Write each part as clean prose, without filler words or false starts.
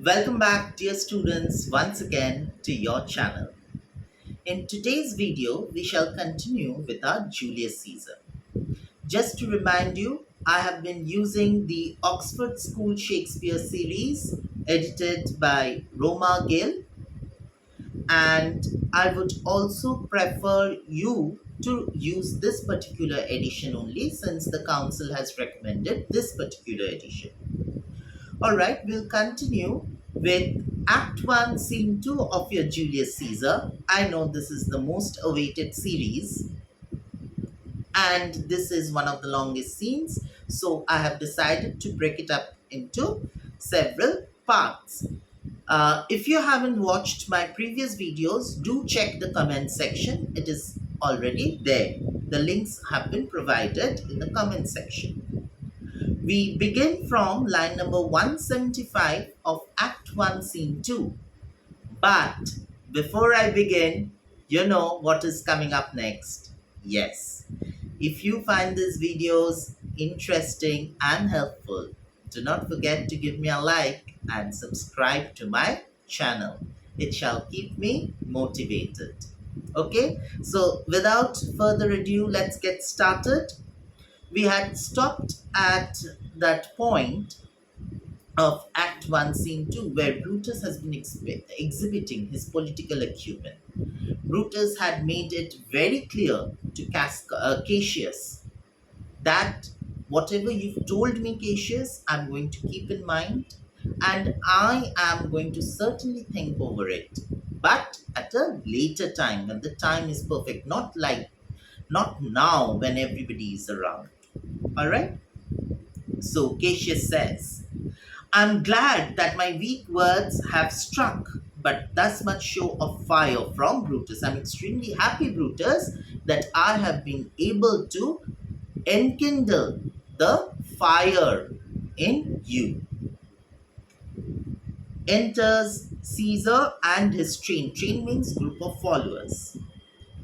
Welcome back, dear students, once again to your channel. In today's video, we shall continue with our Julius Caesar. Just to remind you, I have been using the Oxford School Shakespeare series edited by Roma Gill, and I would also prefer you to use this particular edition only since the council has recommended this particular edition. All right, we'll continue with Act 1, Scene 2 of your Julius Caesar. I know this is the most awaited series, and this is one of the longest scenes, so I have decided to break it up into several parts. If you haven't watched my previous videos, do check the comment section. It is already there. The links have been provided in the comment section. We begin from line number 175 of Act 1, Scene 2. But before I begin, you know what is coming up next. Yes, if you find these videos interesting and helpful, do not forget to give me a like and subscribe to my channel. It shall keep me motivated. Okay, so without further ado, let's get started. We had stopped at that point of Act 1, Scene 2, where Brutus has been exhibiting his political acumen. Brutus had made it very clear to Cassius that whatever you've told me, Cassius, I'm going to keep in mind and I am going to certainly think over it. But at a later time, when the time is perfect, not now when everybody is around. All right? So Cassius says, I'm glad that my weak words have struck, but thus much show of fire from Brutus. I'm extremely happy, Brutus, that I have been able to enkindle the fire in you. Enters Caesar and his train. Train means group of followers.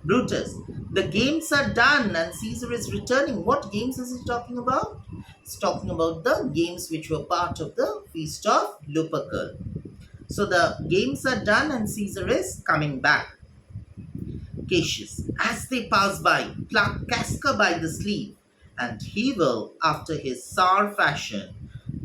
Brutus, the games are done and Caesar is returning. What games is he talking about? He's talking about the games which were part of the feast of Lupercal. So the games are done and Caesar is coming back. Cassius, as they pass by, pluck Casca by the sleeve, and he will, after his sour fashion,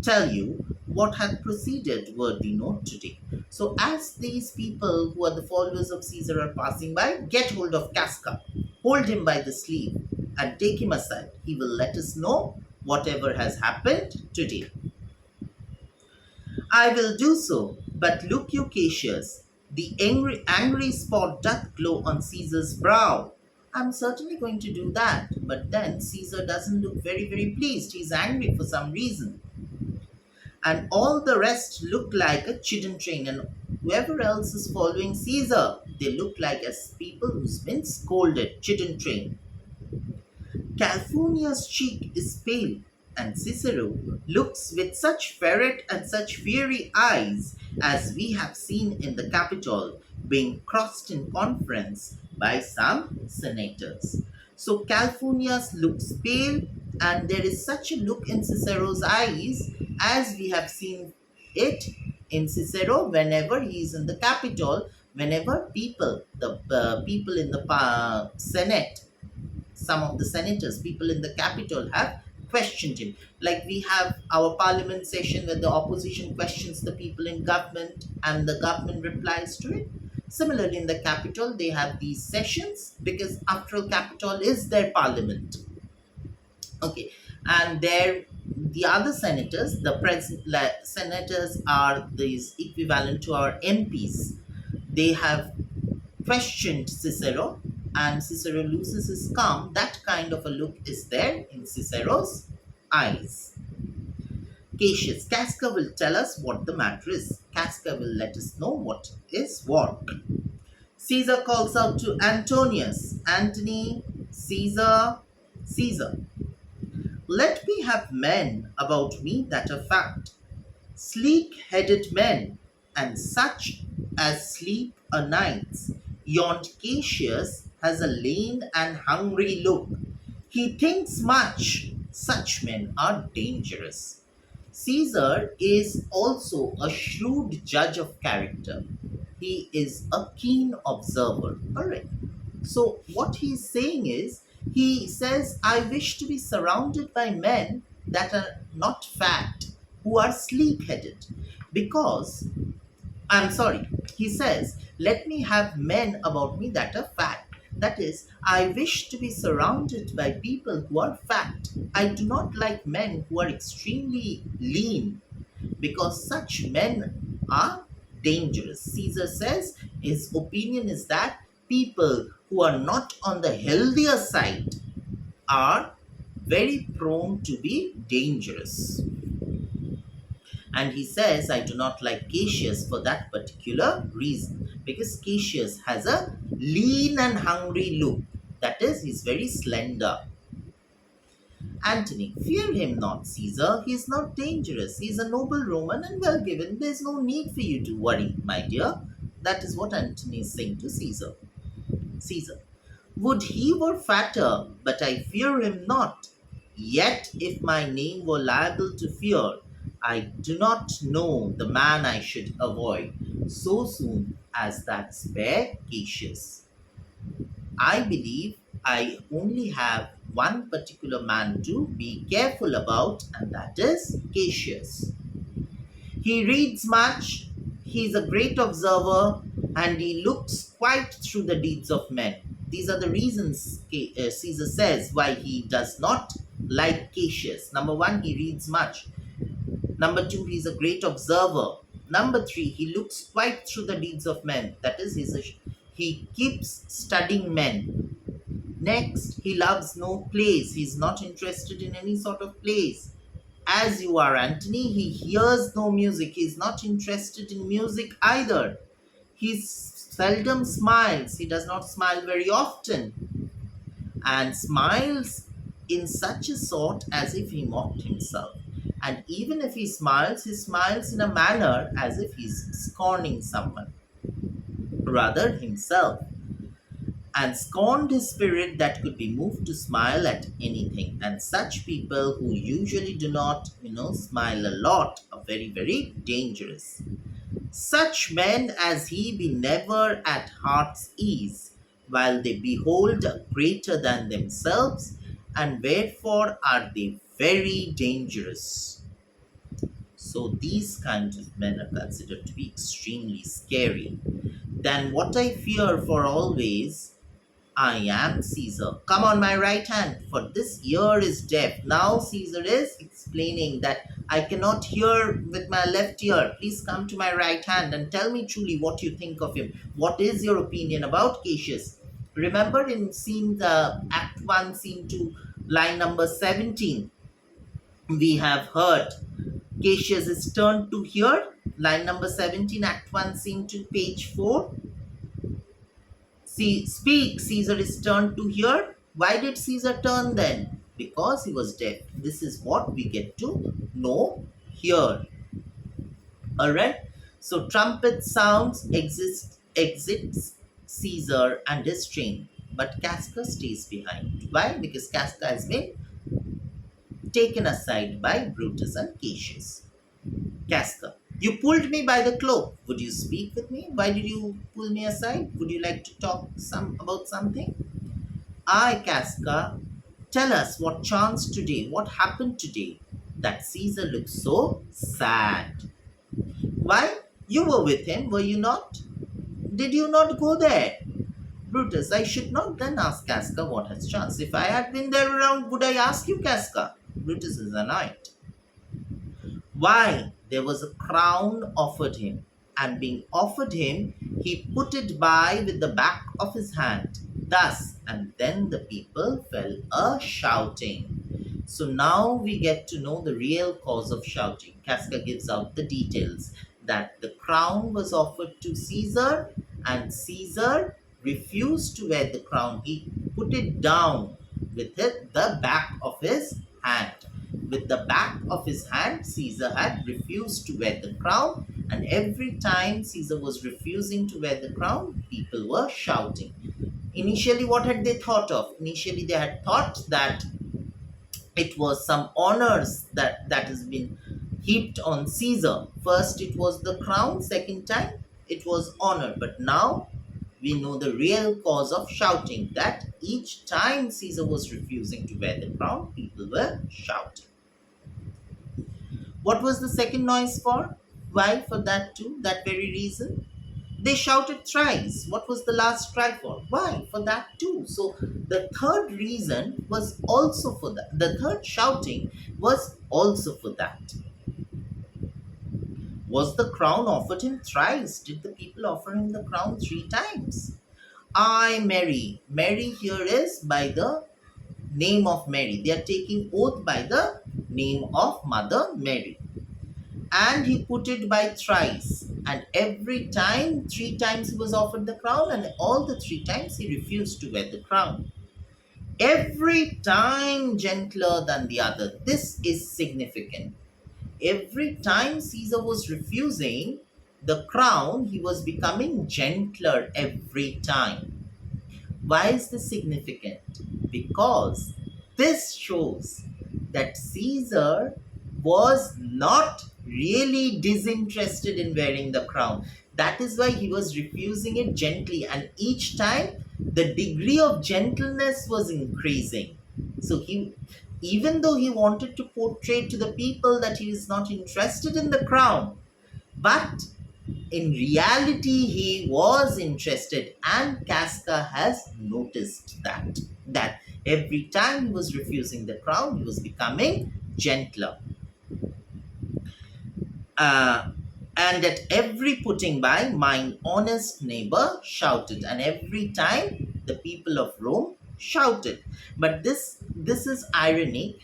tell you what hath proceeded, worthy note today. So as these people who are the followers of Caesar are passing by, get hold of Casca, hold him by the sleeve, and take him aside. He will let us know whatever has happened today. I will do so, but look you, Cassius, the angry spot doth glow on Caesar's brow. I'm certainly going to do that, but then Caesar doesn't look very pleased. He's angry for some reason. And all the rest look like a chidden train, and whoever else is following Caesar, they look like as people who's been scolded, chidden train. Calphurnia's cheek is pale, and Cicero looks with such ferret and such fiery eyes as we have seen in the Capitol being crossed in conference by some senators. So Calphurnia's looks pale, and there is such a look in Cicero's eyes as we have seen it in Cicero whenever he is in the Capitol, whenever the people in the Senate, some of the senators, people in the Capitol have questioned him. Like we have our parliament session where the opposition questions the people in government and the government replies to it. Similarly, in the Capitol, they have these sessions because after all, Capitol is their parliament. Okay, and there the other senators, the senators are these equivalent to our MPs. They have questioned Cicero, and Cicero loses his calm. That kind of a look is there in Cicero's eyes. Cassius, Casca will tell us what the matter is. Casca will let us know what is what. Caesar calls out to Antonius, Antony, Caesar, Caesar. Let me have men about me that are fat, sleek-headed men, and such as sleep o' nights. Yond Cassius has a lean and hungry look. He thinks much. Such men are dangerous. Caesar is also a shrewd judge of character. He is a keen observer. Correct. So, what he's saying is, he says, I wish to be surrounded by men that are not fat, who are sleek headed. Because, I'm sorry, he says, let me have men about me that are fat. That is, I wish to be surrounded by people who are fat. I do not like men who are extremely lean because such men are dangerous. Caesar says his opinion is that people who are not on the healthier side are very prone to be dangerous. And he says, I do not like Cassius for that particular reason. Because Cassius has a lean and hungry look. That is, he's very slender. Antony, fear him not, Caesar. He is not dangerous. He is a noble Roman and well given. There is no need for you to worry, my dear. That is what Antony is saying to Caesar. Caesar, would he were fatter, but I fear him not. Yet, if my name were liable to fear, I do not know the man I should avoid so soon as that spare Cassius. I believe I only have one particular man to be careful about, and that is Cassius. He reads much, he is a great observer, and he looks quite through the deeds of men. These are the reasons Caesar says why he does not like Cassius. Number one, he reads much. Number two, he's a great observer. Number three, he looks quite through the deeds of men. That is, he keeps studying men. Next, he loves no plays. He's not interested in any sort of plays. As you are, Antony, he hears no music. He's not interested in music either. He seldom smiles. He does not smile very often. And smiles in such a sort as if he mocked himself. And even if he smiles in a manner as if he's scorning someone, rather himself, and scorned his spirit that could be moved to smile at anything. And such people who usually do not, smile a lot are very, very dangerous. Such men as he be never at heart's ease, while they behold a greater than themselves, and wherefore are they very dangerous. So these kinds of men are considered to be extremely scary. Then what I fear for always, I am Caesar. Come on my right hand, for this ear is deaf. Now Caesar is explaining that I cannot hear with my left ear. Please come to my right hand and tell me truly what you think of him. What is your opinion about Cassius? Remember in scene Act 1, Scene 2, line number 17, we have heard Cassius is turned to hear. Line number 17, Act 1, Scene 2, page 4. See, speak, Caesar is turned to hear. Why did Caesar turn then? Because he was deaf. This is what we get to know here. Alright? So trumpet sounds exits Caesar and his train. But Casca stays behind. Why? Because Casca has been taken aside by Brutus and Cassius. Casca, you pulled me by the cloak. Would you speak with me? Why did you pull me aside? Would you like to talk about something? I, Casca, tell us what chanced today, what happened today, that Caesar looks so sad. Why? You were with him, were you not? Did you not go there? Brutus, I should not then ask Casca what has chanced. If I had been there around, would I ask you, Casca? Brutus is annoyed. Why? There was a crown offered him, and being offered him, he put it by with the back of his hand, thus, and then the people fell a shouting. So now we get to know the real cause of shouting. Casca gives out the details that the crown was offered to Caesar, and Caesar refused to wear the crown. He put it down with the back of his hand. With the back of his hand, Caesar had refused to wear the crown, and every time Caesar was refusing to wear the crown, people were shouting. Initially, what had they thought of? Initially, they had thought that it was some honors that has been heaped on Caesar. First it was the crown, second time it was honor. But now we know the real cause of shouting, that each time Caesar was refusing to wear the crown, people were shouting. What was the second noise for? Why? For that too, that very reason. They shouted thrice. What was the last cry for? Why? For that too. So the third reason was also for that. The third shouting was also for that. Was the crown offered him thrice? Did the people offer him the crown three times? I, Mary. Mary here is by the name of Mary. They are taking oath by the name of Mother Mary. And he put it by thrice. And every time, three times he was offered the crown, and all the three times he refused to wear the crown. Every time gentler than the other. This is significant. Every time Caesar was refusing the crown, he was becoming gentler every time. Why is this significant? Because this shows that Caesar was not really disinterested in wearing the crown. That is why he was refusing it gently, and each time the degree of gentleness was increasing. So even though he wanted to portray to the people that he is not interested in the crown, but in reality he was interested, and Casca has noticed that every time he was refusing the crown, he was becoming gentler. uh, and at every putting by, mine honest neighbor shouted, and every time the people of Rome shouted. But this is irony,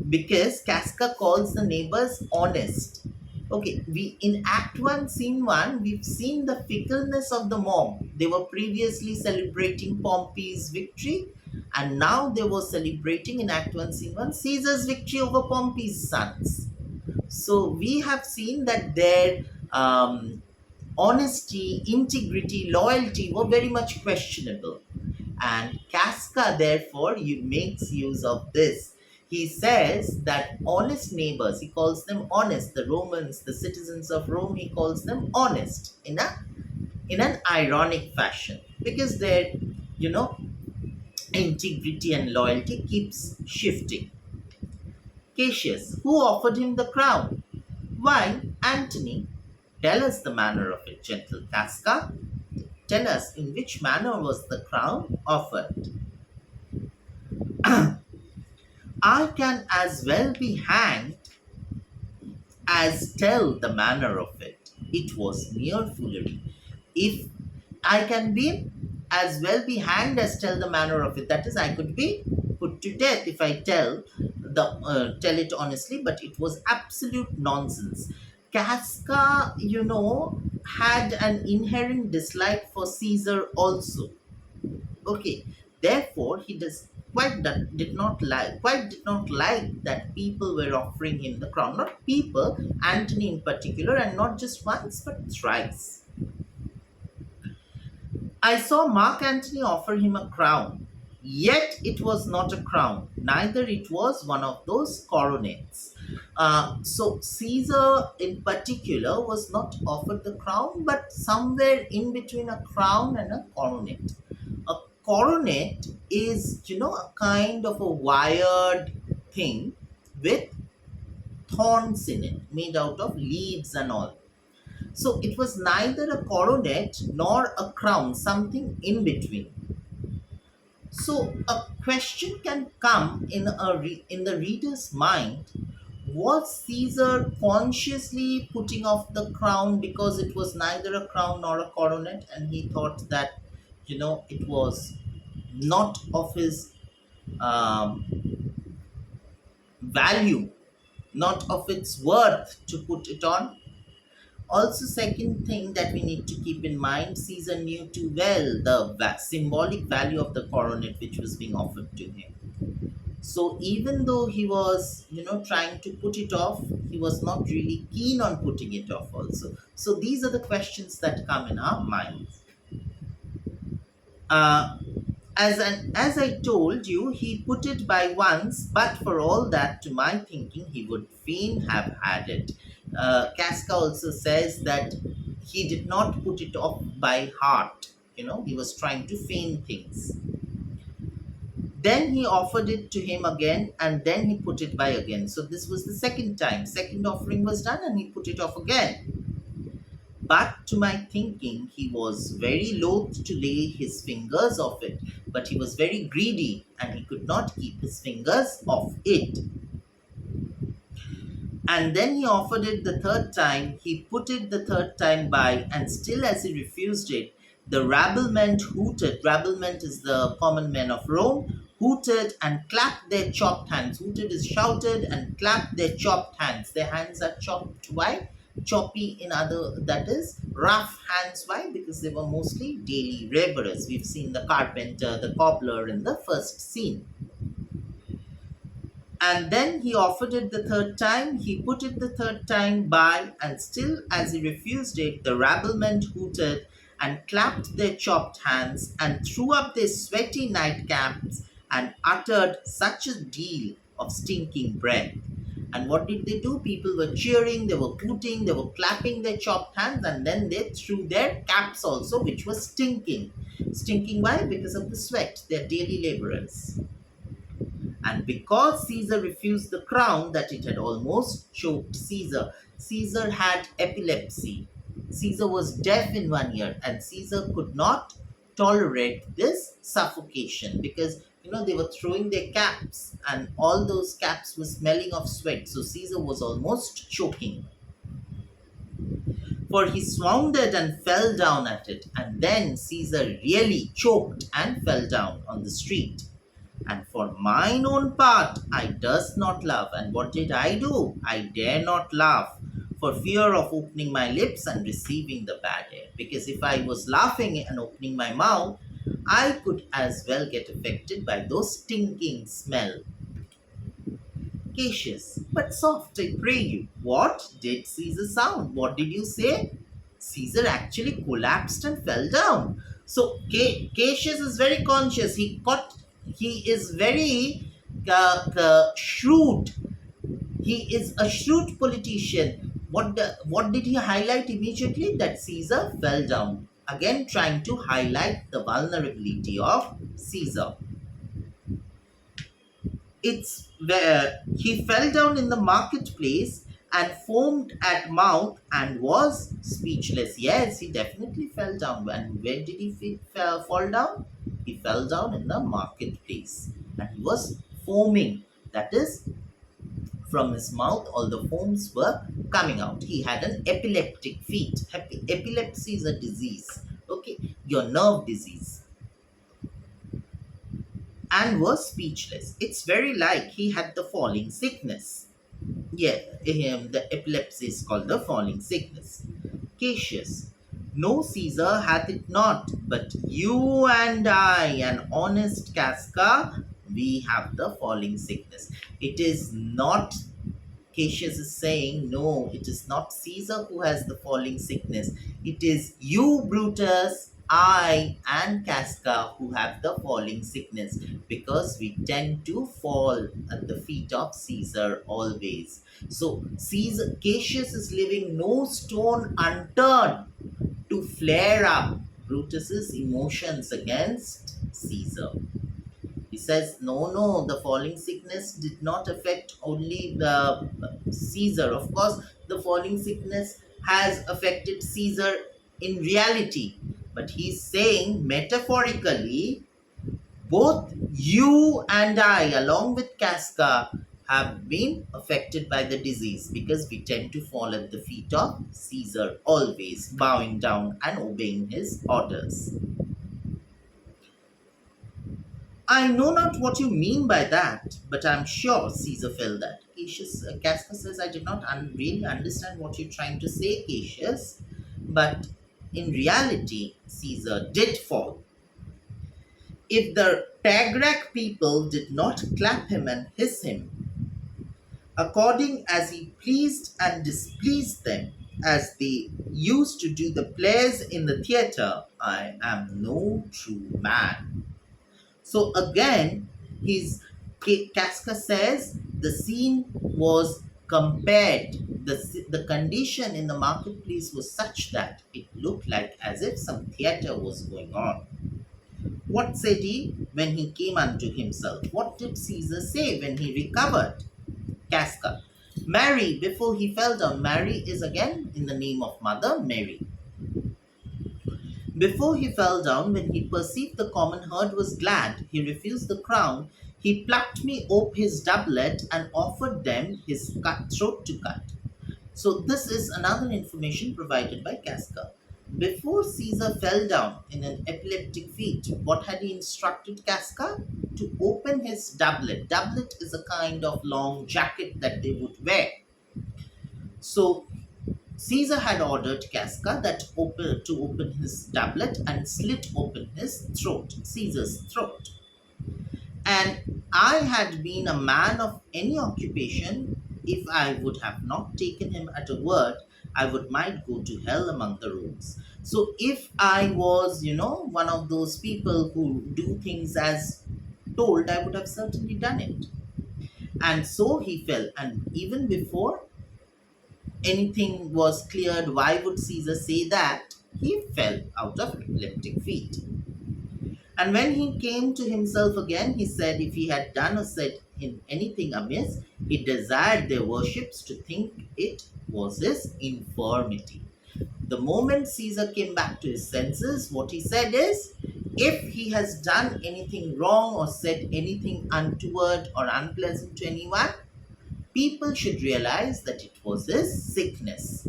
because Casca calls the neighbors honest. Okay, we in Act 1, Scene 1, we've seen the fickleness of the mob. They were previously celebrating Pompey's victory, and now they were celebrating in Act 1, Scene 1 Caesar's victory over Pompey's sons. So we have seen that their honesty, integrity, loyalty were very much questionable. And Casca, therefore, makes use of this. He says that honest neighbors, he calls them honest. The Romans, the citizens of Rome, he calls them honest in an ironic fashion, because their, you know, integrity and loyalty keeps shifting. Cassius, who offered him the crown? Why, Antony, tell us the manner of it, gentle Casca. Tell us in which manner was the crown offered. I can as well be hanged as tell the manner of it. It was mere foolery. If I can be as well be hanged as tell the manner of it, that is, I could be put to death if I tell it honestly, but it was absolute nonsense. Casca, had an inherent dislike for Caesar also. Okay, therefore he quite did not like that people were offering him the crown. Not people, Antony in particular, and not just once but thrice. I saw Mark Antony offer him a crown, yet it was not a crown, neither it was one of those coronets. So Caesar in particular was not offered the crown, but somewhere in between a crown and a coronet. A coronet is, a kind of a wired thing with thorns in it, made out of leaves and all. So it was neither a coronet nor a crown, something in between. So a question can come in the reader's mind: was Caesar consciously putting off the crown because it was neither a crown nor a coronet, and he thought that it was not of his um, value, not of its worth to put it on? Also, second thing that we need to keep in mind, Caesar knew too well the symbolic value of the coronet which was being offered to him. So even though he was, trying to put it off, he was not really keen on putting it off also. So these are the questions that come in our minds. Uh, as I told you, he put it by once, but for all that, to my thinking, he would fain have had it. Casca also says that he did not put it off by heart. He was trying to feign things. Then he offered it to him again, and then he put it by again. So this was the second time. Second offering was done, and he put it off again. But to my thinking, he was very loath to lay his fingers off it, but he was very greedy, and he could not keep his fingers off it. And then he offered it the third time. He put it the third time by, and still as he refused it, the rabblement hooted. Rabblement is the common men of Rome, hooted and clapped their chopped hands. Hooted is shouted and clapped their chopped hands. Their hands are chopped. Why? Choppy in other, that is rough hands. Why? Because they were mostly daily laborers. We've seen the carpenter, the cobbler in the first scene. And then he offered it the third time. He put it the third time by, and still as he refused it, the rabblement hooted and clapped their chopped hands and threw up their sweaty nightcaps and uttered such a deal of stinking breath. And what did they do? People were cheering, they were hooting, they were clapping their chopped hands, and then they threw their caps also, which was stinking. Stinking why? Because of the sweat. They're daily laborers. And because Caesar refused the crown, that it had almost choked Caesar. Caesar had epilepsy. Caesar was deaf in one ear, and Caesar could not tolerate this suffocation because they were throwing their caps, and all those caps were smelling of sweat. So Caesar was almost choking. For he swounded and fell down at it, and then Caesar really choked and fell down on the street. And for mine own part, I durst not laugh. And what did I do? I dare not laugh for fear of opening my lips and receiving the bad air. Because if I was laughing and opening my mouth, I could as well get affected by those stinking smell. Cautious, but soft, I pray you. What did Caesar sound? What did you say? Caesar actually collapsed and fell down. So Cassius is very conscious. He is very shrewd. He is a shrewd politician. What did he highlight immediately? That Caesar fell down. Again, trying to highlight the vulnerability of Caesar. It's where he fell down in the marketplace and foamed at mouth and was speechless. Yes, he definitely fell down. And where did he fall down? He fell down in the marketplace and he was foaming. That is, from his mouth, all the foams were coming out. He had an epileptic fit. Epilepsy is a disease, okay, your nerve disease, and was speechless. It's very like he had the falling sickness. Yeah, the epilepsy is called the falling sickness. Cassius, no, Caesar hath it not, but you and I, an honest Casca, we have the falling sickness. It is not, Cassius is saying, no, it is not Caesar who has the falling sickness. It is you, Brutus, I, and Casca who have the falling sickness because we tend to fall at the feet of Caesar always. So, Cassius is leaving no stone unturned to flare up Brutus's emotions against Caesar. He says, no, the falling sickness did not affect only the Caesar. Of course, the falling sickness has affected Caesar in reality. But he's saying metaphorically, both you and I, along with Casca, have been affected by the disease because we tend to fall at the feet of Caesar, always bowing down and obeying his orders. I know not what you mean by that, but I'm sure Caesar felt that. Casca says, I did not really understand what you're trying to say, Cassius, but in reality, Caesar did fall. If the Tagrac people did not clap him and hiss him, according as he pleased and displeased them, as they used to do the plays in the theatre, I am no true man. So again, Casca says the scene was compared, the condition in the marketplace was such that it looked like as if some theater was going on. What said he when he came unto himself? What did Caesar say when he recovered? Casca. Mary, before he fell down, Mary is again in the name of Mother Mary. Before he fell down, when he perceived the common herd was glad, he refused the crown. He plucked me ope his doublet and offered them his throat to cut. So this is another information provided by Casca. Before Caesar fell down in an epileptic fit, what had he instructed Casca? To open his doublet. Doublet is a kind of long jacket that they would wear. So Caesar had ordered Casca to open his doublet and slit open his throat, Caesar's throat. And I had been a man of any occupation, if I would have not taken him at a word, I would might go to hell among the rogues. So if I was, one of those people who do things as told, I would have certainly done it. And so he fell. And even before anything was cleared, why would Caesar say that? He fell out of epileptic fit. And when he came to himself again, he said if he had done or said in anything amiss, he desired their worships to think it was his infirmity. The moment Caesar came back to his senses, what he said is, if he has done anything wrong or said anything untoward or unpleasant to anyone, people should realize that it was his sickness.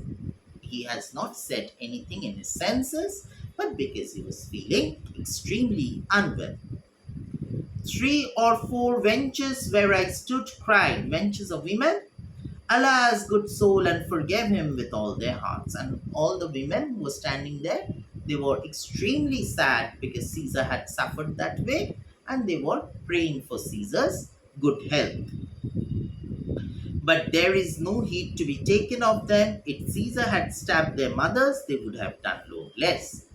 He has not said anything in his senses, but because he was feeling extremely unwell. 3 or 4 wenches where I stood cried, wenches of women, Alas, good soul, and forgave him with all their hearts. And all the women who were standing there, they were extremely sad because Caesar had suffered that way, and they were praying for Caesar's good health. But there is no heed to be taken of them. If Caesar had stabbed their mothers, they would have done no less.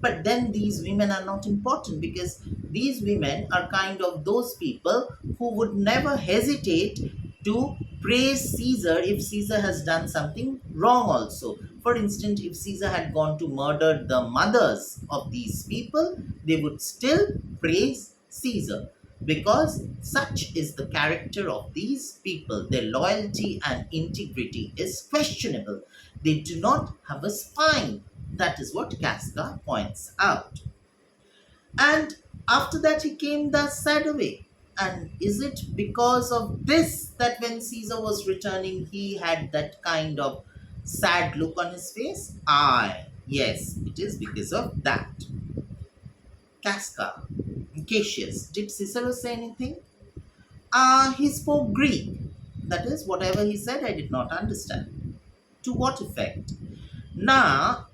But then these women are not important because these women are kind of those people who would never hesitate to praise Caesar if Caesar has done something wrong also. For instance, if Caesar had gone to murder the mothers of these people, they would still praise Caesar because such is the character of these people. Their loyalty and integrity is questionable. They do not have a spine. That is what Casca points out. And after that, he came thus sad away. And is it because of this that when Caesar was returning, he had that kind of sad look on his face? Aye, yes, it is because of that. Casca, Cassius, did Cicero say anything? He spoke Greek. That is, whatever he said, I did not understand. To what effect? Now,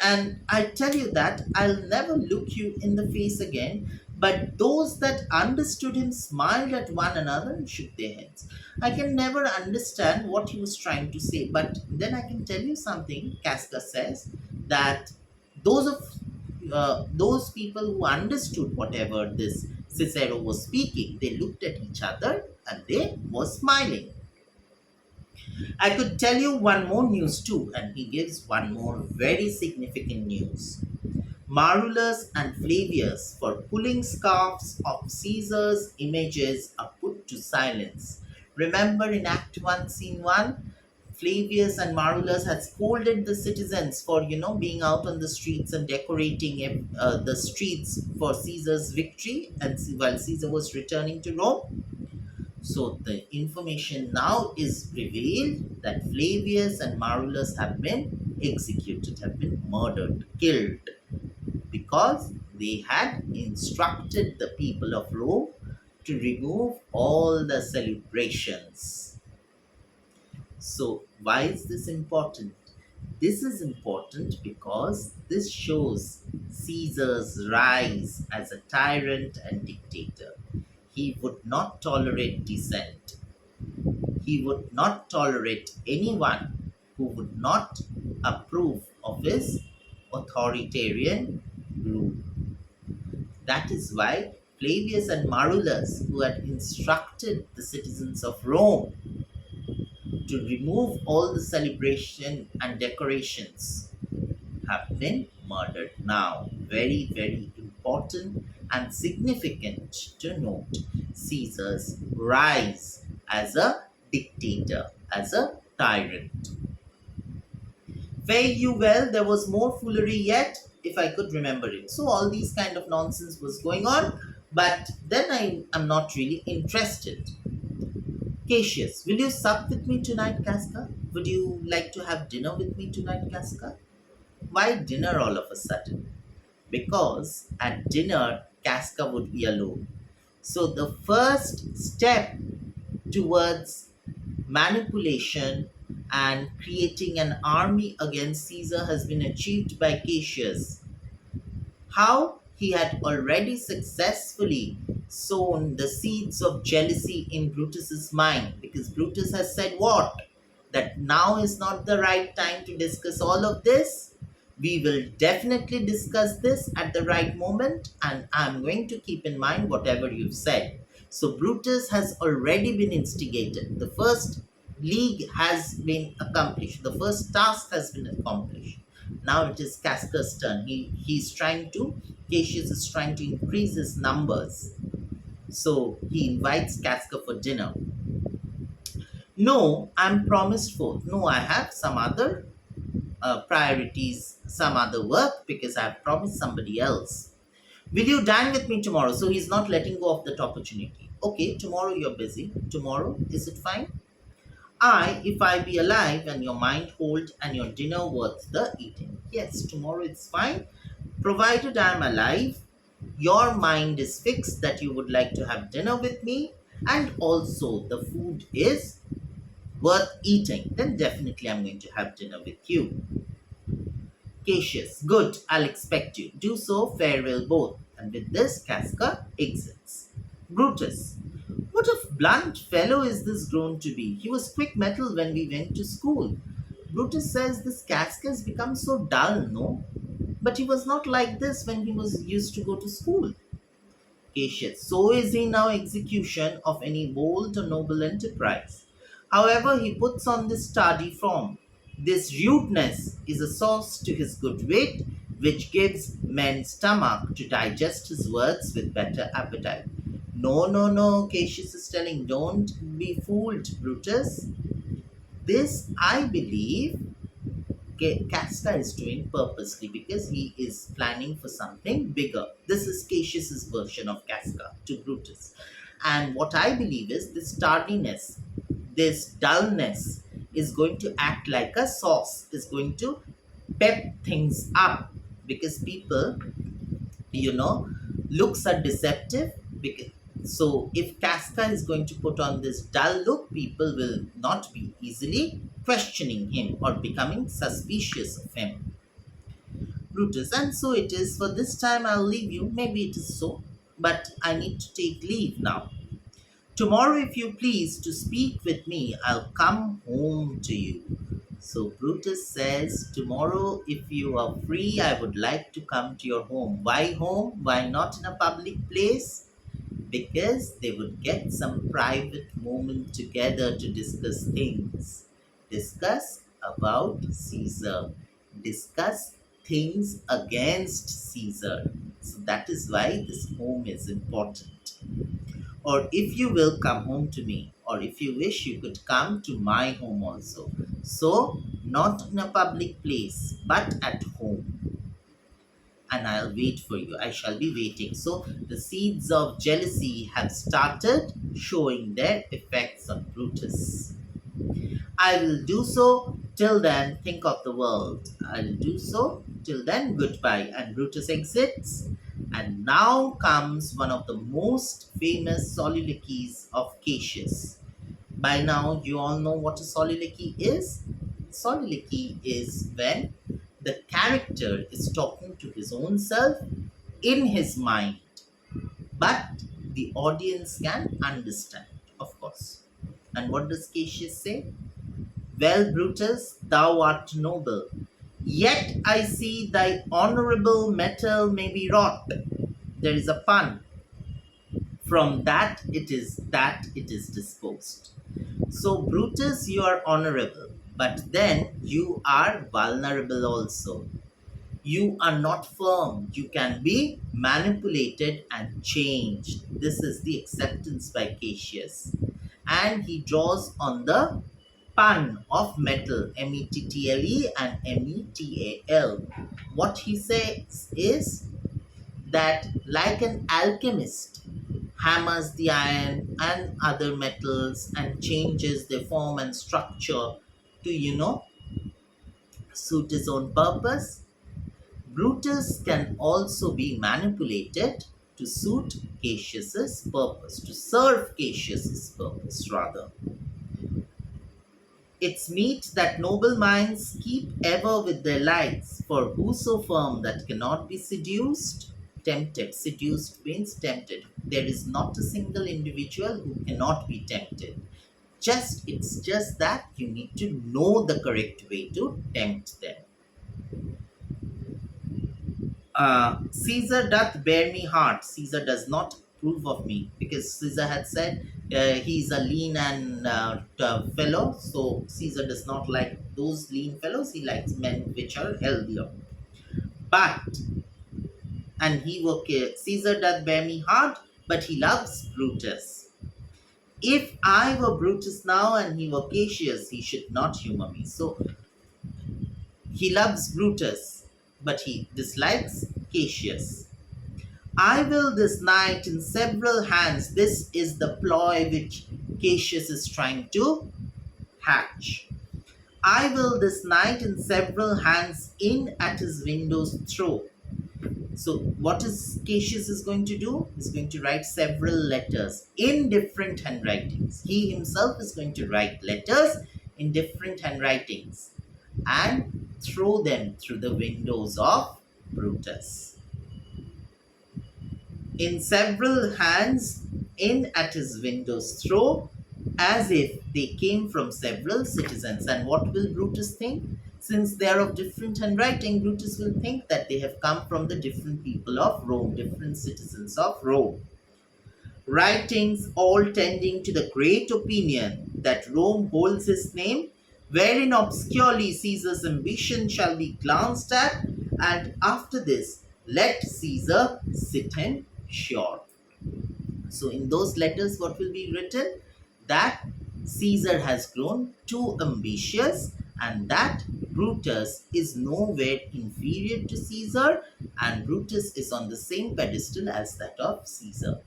and I tell you that I'll never look you in the face again. But those that understood him smiled at one another and shook their heads. I can never understand what he was trying to say, but then I can tell you something. Casca says that those of those people who understood whatever this Cicero was speaking, they looked at each other and they were smiling. I could tell you one more news too, and he gives one more very significant news. Marulus and Flavius, for pulling scarfs of Caesar's images, are put to silence. Remember in Act 1, Scene 1, Flavius and Marulus had scolded the citizens for, being out on the streets and decorating the streets for Caesar's victory, and while Caesar was returning to Rome. So the information now is revealed that Flavius and Marulus have been executed, have been murdered, killed, because they had instructed the people of Rome to remove all the celebrations. So, why is this important? This is important because this shows Caesar's rise as a tyrant and dictator. He would not tolerate dissent. He would not tolerate anyone who would not approve of his authoritarian rule. That is why Flavius and Marulus, who had instructed the citizens of Rome to remove all the celebration and decorations have been murdered. Now, very, very important and significant to note Caesar's rise as a dictator, as a tyrant. Fare you well, there was more foolery yet, if I could remember it. So, all these kind of nonsense was going on, but then I am not really interested. Cassius, will you sup with me tonight, Casca? Would you like to have dinner with me tonight, Casca? Why dinner all of a sudden? Because at dinner, Casca would be alone. So the first step towards manipulation and creating an army against Caesar has been achieved by Cassius. How he had already successfully sown the seeds of jealousy in Brutus's mind, because Brutus has said what? That now is not the right time to discuss all of this. We will definitely discuss this at the right moment, and I'm going to keep in mind whatever you've said. So Brutus has already been instigated. The first league has been accomplished. The first task has been accomplished. Now it is Casca's turn. Cassius is trying to increase his numbers. So he invites Casca for dinner. No, I'm promised forth. No, I have some other priorities, some other work because I've promised somebody else. Will you dine with me tomorrow? So he's not letting go of that opportunity. Okay, tomorrow you're busy. Tomorrow, is it fine? If I be alive and your mind hold and your dinner worth the eating. Yes, tomorrow it's fine. Provided I'm alive, your mind is fixed that you would like to have dinner with me, and also the food is worth eating, then definitely I'm going to have dinner with you. Cassius, good, I'll expect you. Do so, farewell both. And with this, Casca exits. Brutus, what a blunt fellow is this grown to be? He was quick metal when we went to school. Brutus says this Casca has become so dull, no? But he was not like this when he was used to go to school. Cassius, so is he now execution of any bold or noble enterprise. However, he puts on this tardy form. This rudeness is a sauce to his good wit, which gives men stomach to digest his words with better appetite. No, no, no, Cassius is telling, don't be fooled, Brutus. This, I believe, Casca is doing purposely because he is planning for something bigger. This is Cassius's version of Casca to Brutus. And what I believe is this tardiness, this dullness is going to act like a sauce, is going to pep things up because people, looks are deceptive. So if Casca is going to put on this dull look, people will not be easily questioning him or becoming suspicious of him. Brutus, and so it is. For this time, I'll leave you. Maybe it is so, but I need to take leave now. Tomorrow, if you please, to speak with me, I'll come home to you. So Brutus says, tomorrow, if you are free, I would like to come to your home. Why home? Why not in a public place? Because they would get some private moment together to discuss things. Discuss about Caesar. Discuss things against Caesar. So that is why this home is important. Or if you will come home to me, or if you wish, you could come to my home also. So, not in a public place, but at home, and I'll wait for you. I shall be waiting. So the seeds of jealousy have started showing their effects on Brutus. I will do so. Till then, think of the world. I'll do so. Till then, goodbye. And Brutus exits. And now comes one of the most famous soliloquies of Cassius. By now, you all know what a soliloquy is. Soliloquy is when the character is talking to his own self in his mind, but the audience can understand, of course. And what does Cassius say? Well, Brutus, thou art noble, yet I see thy honorable metal may be wrought. There is a pun. From that it is disposed. So, Brutus, you are honorable, but then you are vulnerable also. You are not firm. You can be manipulated and changed. This is the acceptance by Cassius. And he draws on the pun of metal, mettle and metal. What he says is that, like an alchemist hammers the iron and other metals and changes their form and structure to, suit his own purpose, Brutus can also be manipulated to suit Cassius's purpose, to serve Cassius's purpose, rather. It's meet that noble minds keep ever with their lights, for whoso firm that cannot be seduced, tempted. Seduced means tempted. There is not a single individual who cannot be tempted. It's just that you need to know the correct way to tempt them. Caesar doth bear me heart. Caesar does not approve of me, because Caesar had said he's a lean and fellow. So Caesar does not like those lean fellows. He likes men which are healthier. But, and he will care. Caesar doth bear me heart, but he loves Brutus. If I were Brutus now and he were Cassius, he should not humor me. So he loves Brutus, but he dislikes Cassius. I will this night in several hands. This is the ploy which Cassius is trying to hatch. I will this night in several hands in at his windows throw. So what is Cassius is going to do? He's going to write several letters in different handwritings. He himself is going to write letters in different handwritings and throw them through the windows of Brutus. In several hands in at his windows throw, as if they came from several citizens. And what will Brutus think? Since they are of different handwriting, Brutus will think that they have come from the different people of Rome, different citizens of Rome. Writings all tending to the great opinion that Rome holds his name, wherein obscurely Caesar's ambition shall be glanced at, and after this let Caesar sit and sure. So in those letters, what will be written? That Caesar has grown too ambitious, and that Brutus is nowhere inferior to Caesar, and Brutus is on the same pedestal as that of Caesar.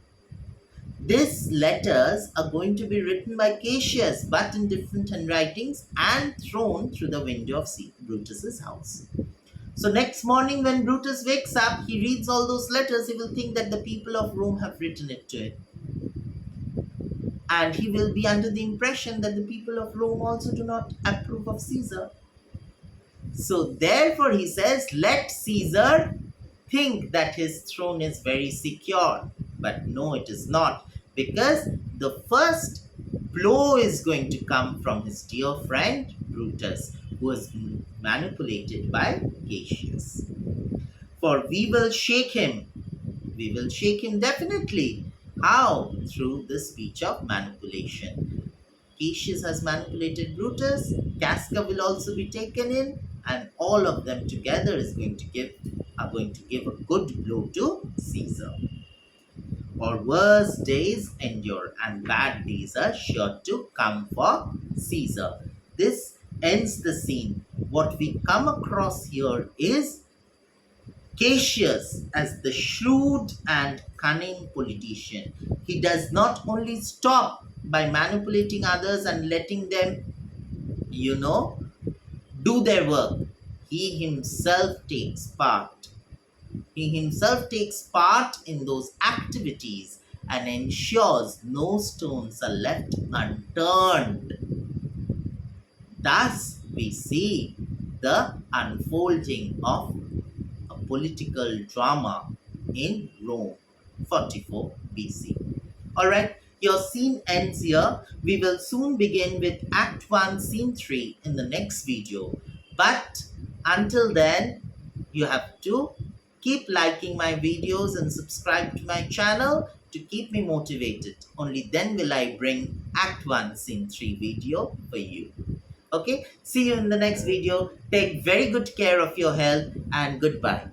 These letters are going to be written by Cassius, but in different handwritings, and thrown through the window of Brutus's house. So next morning when Brutus wakes up, he reads all those letters, he will think that the people of Rome have written it to him. And he will be under the impression that the people of Rome also do not approve of Caesar. So therefore he says, let Caesar think that his throne is very secure. But no, it is not. Because the first blow is going to come from his dear friend Brutus, who was manipulated by Cassius. For we will shake him. We will shake him definitely. How? Through the speech of manipulation. Cassius has manipulated Brutus. Casca will also be taken in, and all of them together are going to give a good blow to Caesar. For worse days endure, and bad days are sure to come for Caesar. This ends the scene. What we come across here is Cassius as the shrewd and cunning politician. He does not only stop by manipulating others and letting them, do their work. He himself takes part. He himself takes part in those activities and ensures no stones are left unturned. Thus, we see the unfolding of a political drama in Rome, 44 BC. Alright, your scene ends here. We will soon begin with Act 1, Scene 3 in the next video. But until then, you have to keep liking my videos and subscribe to my channel to keep me motivated. Only then will I bring Act 1 Scene 3 video for you. Okay, see you in the next video. Take very good care of your health and goodbye.